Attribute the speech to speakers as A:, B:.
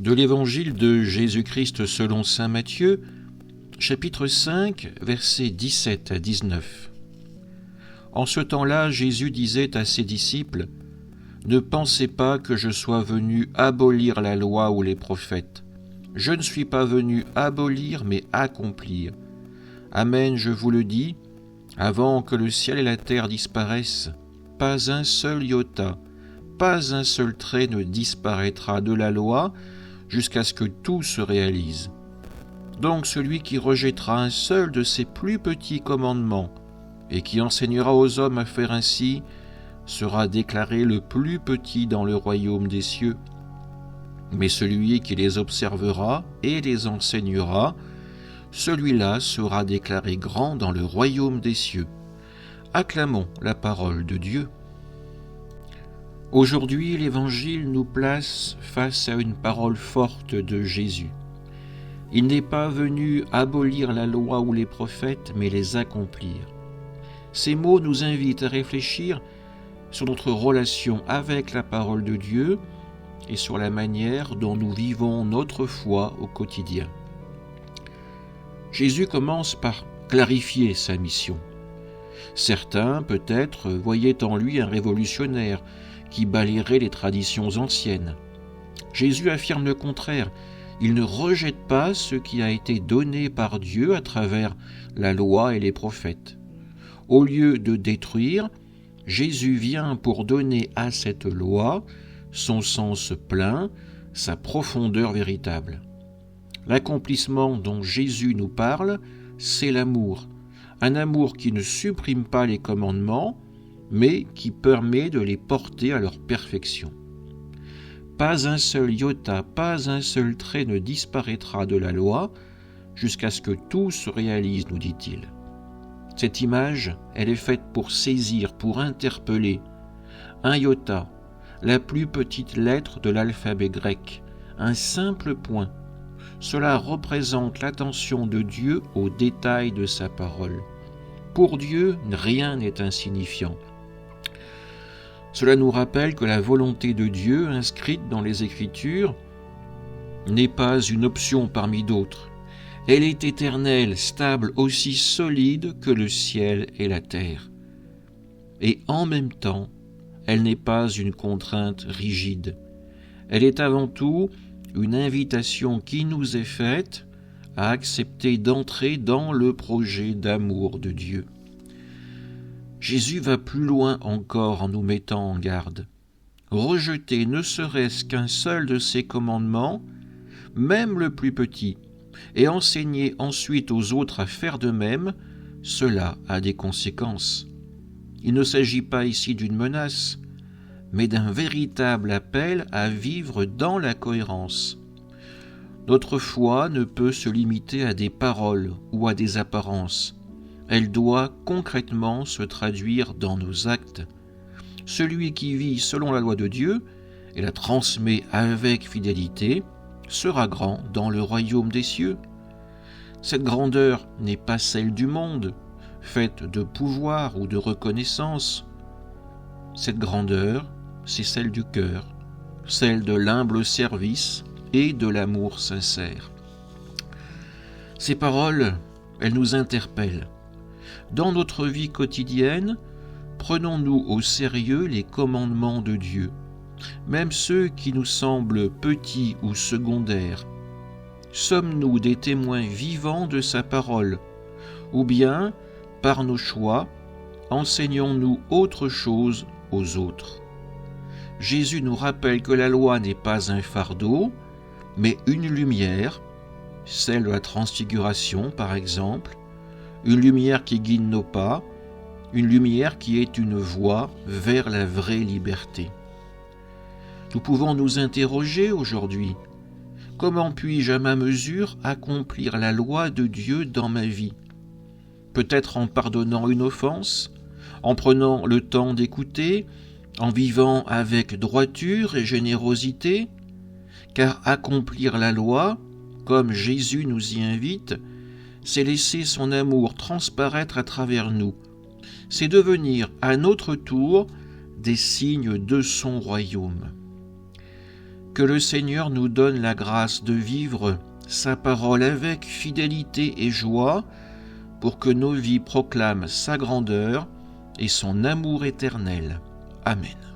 A: De l'Évangile de Jésus-Christ selon saint Matthieu, chapitre 5, versets 17 à 19. En ce temps-là, Jésus disait à ses disciples : « Ne pensez pas que je sois venu abolir la loi ou les prophètes. Je ne suis pas venu abolir, mais accomplir. Amen, je vous le dis, avant que le ciel et la terre disparaissent, pas un seul iota, pas un seul trait ne disparaîtra de la loi, jusqu'à ce que tout se réalise. Donc celui qui rejettera un seul de ces plus petits commandements et qui enseignera aux hommes à faire ainsi sera déclaré le plus petit dans le royaume des cieux. Mais celui qui les observera et les enseignera, celui-là sera déclaré grand dans le royaume des cieux. » Acclamons la parole de Dieu. Aujourd'hui, l'Évangile nous place face à une parole forte de Jésus. Il n'est pas venu abolir la loi ou les prophètes, mais les accomplir. Ces mots nous invitent à réfléchir sur notre relation avec la parole de Dieu et sur la manière dont nous vivons notre foi au quotidien. Jésus commence par clarifier sa mission. Certains, peut-être, voyaient en lui un révolutionnaire qui balayerait les traditions anciennes. Jésus affirme le contraire. Il ne rejette pas ce qui a été donné par Dieu à travers la loi et les prophètes. Au lieu de détruire, Jésus vient pour donner à cette loi son sens plein, sa profondeur véritable. L'accomplissement dont Jésus nous parle, c'est l'amour. Un amour qui ne supprime pas les commandements, mais qui permet de les porter à leur perfection. Pas un seul iota, pas un seul trait ne disparaîtra de la loi, jusqu'à ce que tout se réalise, nous dit-il. Cette image, elle est faite pour saisir, pour interpeller. Un iota, la plus petite lettre de l'alphabet grec, un simple point. Cela représente l'attention de Dieu aux détails de sa parole. Pour Dieu, rien n'est insignifiant. Cela nous rappelle que la volonté de Dieu, inscrite dans les Écritures, n'est pas une option parmi d'autres. Elle est éternelle, stable, aussi solide que le ciel et la terre. Et en même temps, elle n'est pas une contrainte rigide. Elle est avant tout une invitation qui nous est faite à accepter d'entrer dans le projet d'amour de Dieu. Jésus va plus loin encore en nous mettant en garde. Rejeter ne serait-ce qu'un seul de ses commandements, même le plus petit, et enseigner ensuite aux autres à faire de même, cela a des conséquences. Il ne s'agit pas ici d'une menace, mais d'un véritable appel à vivre dans la cohérence. Notre foi ne peut se limiter à des paroles ou à des apparences. Elle doit concrètement se traduire dans nos actes. Celui qui vit selon la loi de Dieu et la transmet avec fidélité sera grand dans le royaume des cieux. Cette grandeur n'est pas celle du monde, faite de pouvoir ou de reconnaissance. Cette grandeur, c'est celle du cœur, celle de l'humble service et de l'amour sincère. Ces paroles, elles nous interpellent. Dans notre vie quotidienne, prenons-nous au sérieux les commandements de Dieu, même ceux qui nous semblent petits ou secondaires. Sommes-nous des témoins vivants de sa parole, ou bien, par nos choix, enseignons-nous autre chose aux autres? Jésus nous rappelle que la loi n'est pas un fardeau, mais une lumière, celle de la transfiguration par exemple, une lumière qui guide nos pas, une lumière qui est une voie vers la vraie liberté. Nous pouvons nous interroger aujourd'hui. Comment puis-je à ma mesure accomplir la loi de Dieu dans ma vie ? Peut-être en pardonnant une offense, en prenant le temps d'écouter, en vivant avec droiture et générosité, car accomplir la loi, comme Jésus nous y invite, c'est laisser son amour transparaître à travers nous. C'est devenir à notre tour des signes de son royaume. Que le Seigneur nous donne la grâce de vivre sa parole avec fidélité et joie, pour que nos vies proclament sa grandeur et son amour éternel. Amen.